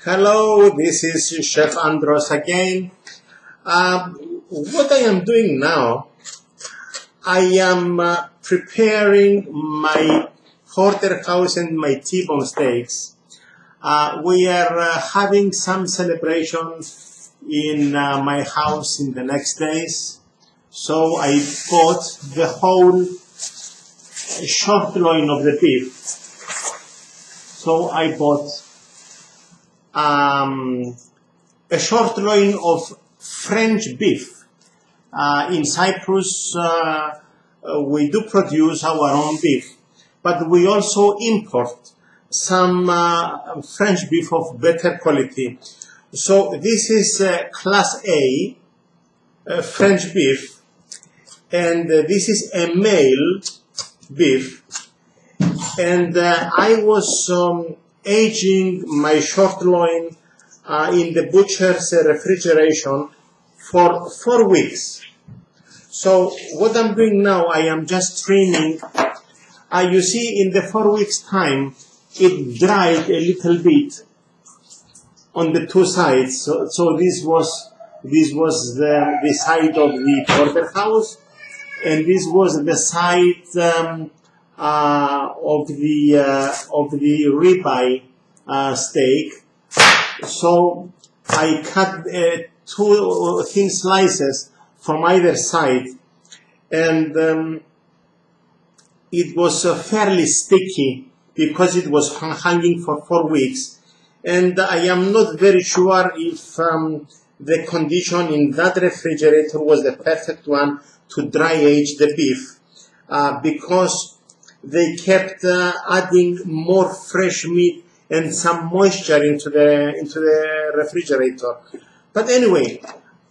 Hello, this is Chef Andros again. What I am doing now, I am preparing my porterhouse and my T-bone steaks. We are having some celebrations in my house in the next days. So I bought the whole short loin of the beef. So I bought a short loin of French beef. In Cyprus, we do produce our own beef, but we also import some French beef of better quality. So this is Class A French beef, and this is a male beef. And I was aging my short loin in the butcher's refrigeration for 4 weeks. So what I'm doing now, I am just trimming. You see, in the 4 weeks time, it dried a little bit on the two sides. So this was the side of the porterhouse, and this was the side of the ribeye steak. So I cut two thin slices from either side, and it was fairly sticky because it was hanging for 4 weeks, and I am not very sure if the condition in that refrigerator was the perfect one to dry age the beef, because they kept adding more fresh meat and some moisture into the refrigerator. But anyway,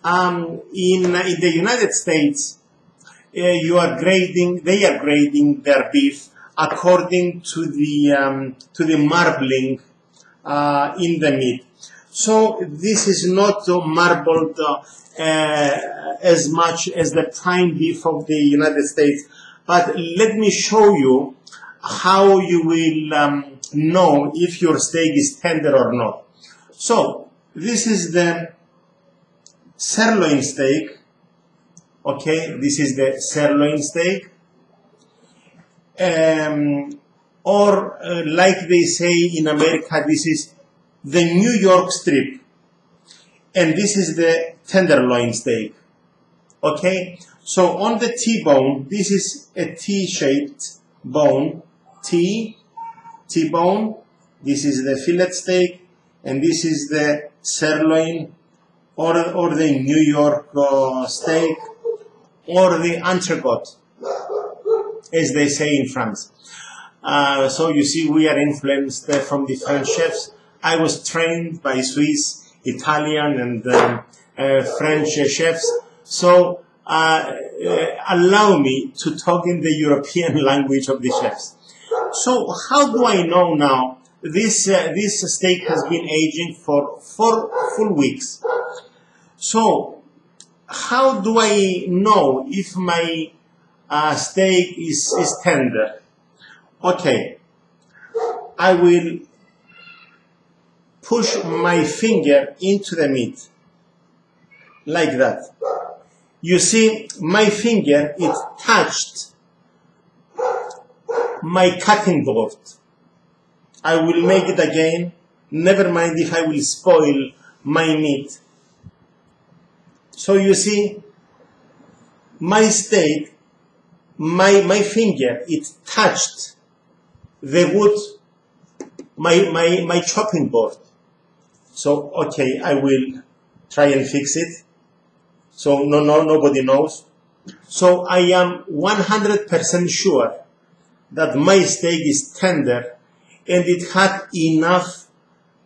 in the United States, they are grading their beef according to the marbling in the meat. So this is not marbled as much as the prime beef of the United States. But let me show you how you will know if your steak is tender or not. So this is the sirloin steak. Okay, this is the sirloin steak. Or like they say in America, this is the New York strip. And this is the tenderloin steak. Okay, so on the T-bone, this is a T-shaped bone, T-bone. This is the fillet steak, and this is the sirloin, or the New York steak, or the entrecôte, as they say in France. So you see, we are influenced from different chefs. I was trained by Swiss, Italian, and French chefs. So allow me to talk in the European language of the chefs. So how do I know now this steak has been aging for 4 full weeks? So how do I know if my steak is tender? Okay, I will push my finger into the meat like that. You see, my finger, it touched my cutting board. I will make it again. Never mind if I will spoil my meat. So you see, my steak, my finger, it touched the wood, my chopping board. So, okay, I will try and fix it. So nobody knows. So I am 100% sure that my steak is tender and it had enough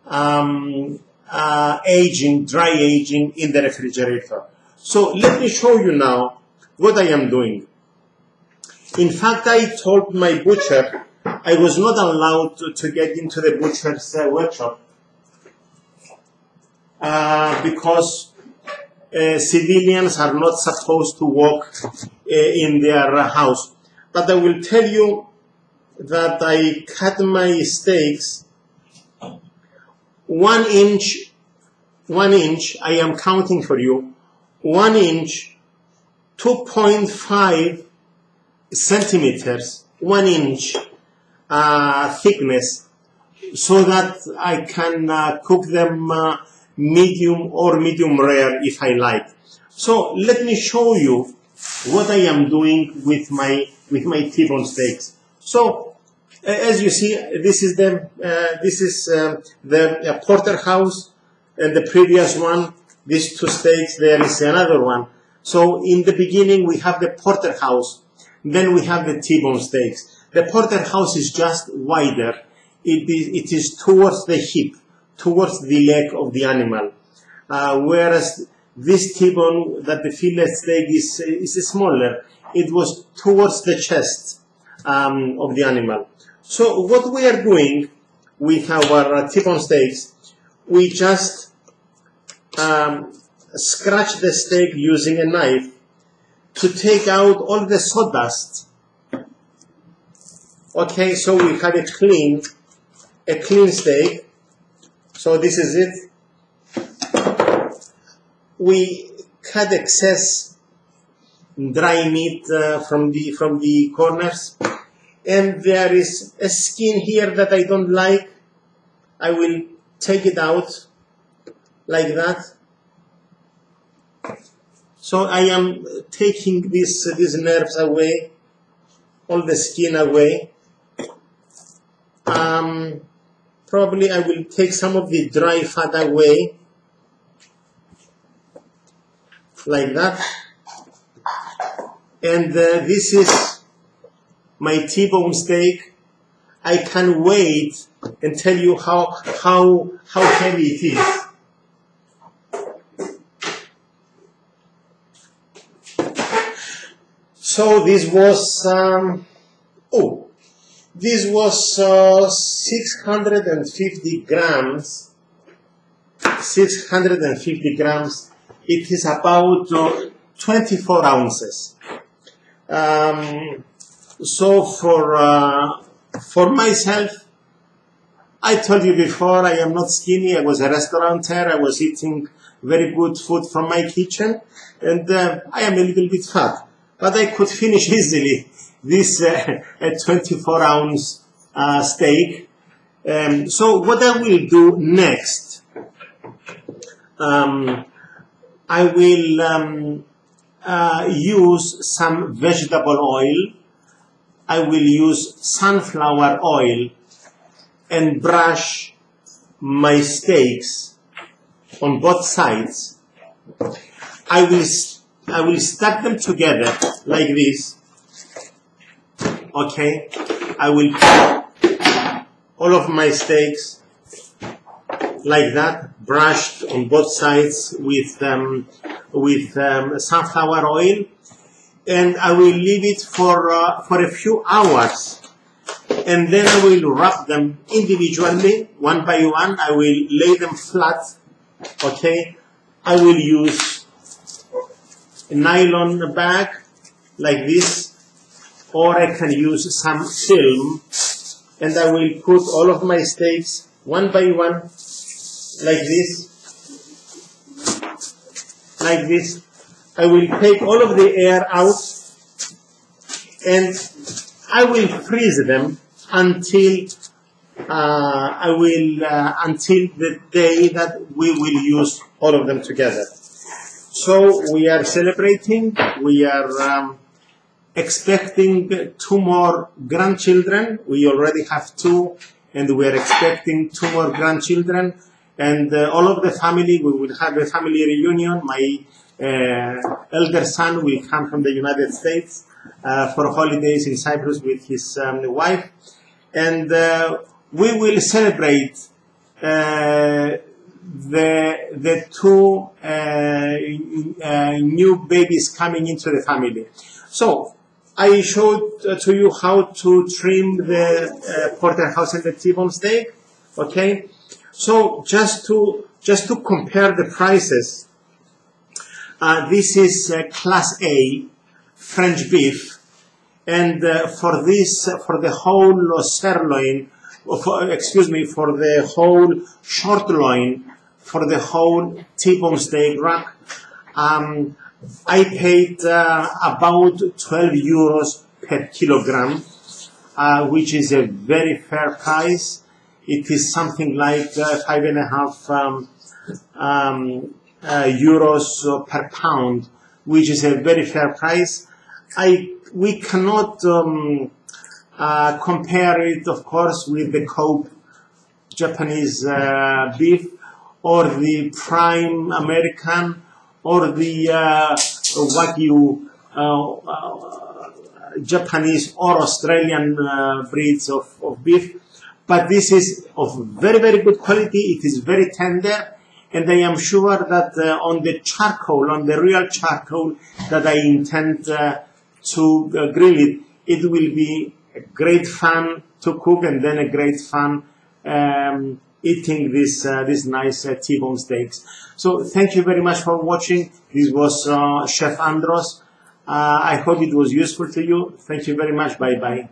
dry aging in the refrigerator. So let me show you now what I am doing. In fact, I told my butcher I was not allowed to get into the butcher's workshop because civilians are not supposed to walk in their house. But I will tell you that I cut my steaks 1 inch, I am counting for you, 1 inch, 2.5 centimeters, 1 inch thickness, so that I can cook them medium or medium rare if I like. So let me show you what I am doing with my T-bone steaks. So as you see, this is the porterhouse, and the previous one, these 2 steaks, there is another one. So in the beginning we have the porterhouse, then we have the T-bone steaks. The porterhouse is just wider. It is towards the hip, towards the leg of the animal, whereas this T-bone, that the fillet steak is smaller. It was towards the chest of the animal. So what we are doing with our T-bone steaks, we just scratch the steak using a knife to take out all the sawdust. Okay, so we have a clean steak. So this is it. We cut excess dry meat from the corners, and there is a skin here that I don't like. I will take it out like that. So I am taking these nerves away, all the skin away. Probably I will take some of the dry fat away, like that. And this is my T-bone steak. I can wait and tell you how heavy it is. So this was 650 grams. 650 grams. It is about 24 ounces. So for myself, I told you before, I am not skinny. I was a restaurateur. I was eating very good food from my kitchen, and I am a little bit fat. But I could finish easily this 24-ounce steak. So what I will do next, I will use some vegetable oil. I will use sunflower oil and brush my steaks on both sides. I will stack them together like this. Okay, I will put all of my steaks like that, brushed on both sides with sunflower oil, and I will leave it for a few hours, and then I will wrap them individually, one by one. I will lay them flat. Okay, I will use a nylon bag like this, or I can use some film, and I will put all of my steaks one by one like this. Like this. I will take all of the air out, and I will freeze them until until the day that we will use all of them together. So we are celebrating. We are expecting 2 more grandchildren. We already have 2, and we are expecting 2 more grandchildren. And all of the family, we will have a family reunion. My elder son will come from the United States for holidays in Cyprus with his wife. And we will celebrate the 2 new babies coming into the family. So I showed to you how to trim the porterhouse and the T-bone steak. Okay, so just to compare the prices, this is Class A French beef, and for the whole sirloin, excuse me, for the whole short loin, for the whole T-bone steak rack. I paid about 12 euros per kilogram, which is a very fair price. It is something like 5.5 euros per pound, which is a very fair price. We cannot compare it, of course, with the Cope Japanese beef, or the Prime American, or the Wagyu Japanese or Australian breeds of beef. But this is of very, very good quality. It is very tender, and I am sure that on the charcoal, on the real charcoal that I intend to grill it, it will be a great fun to cook, and then a great fun eating this nice T-bone steaks. So thank you very much for watching. This was Chef Andros. I hope it was useful to you. Thank you very much. Bye bye.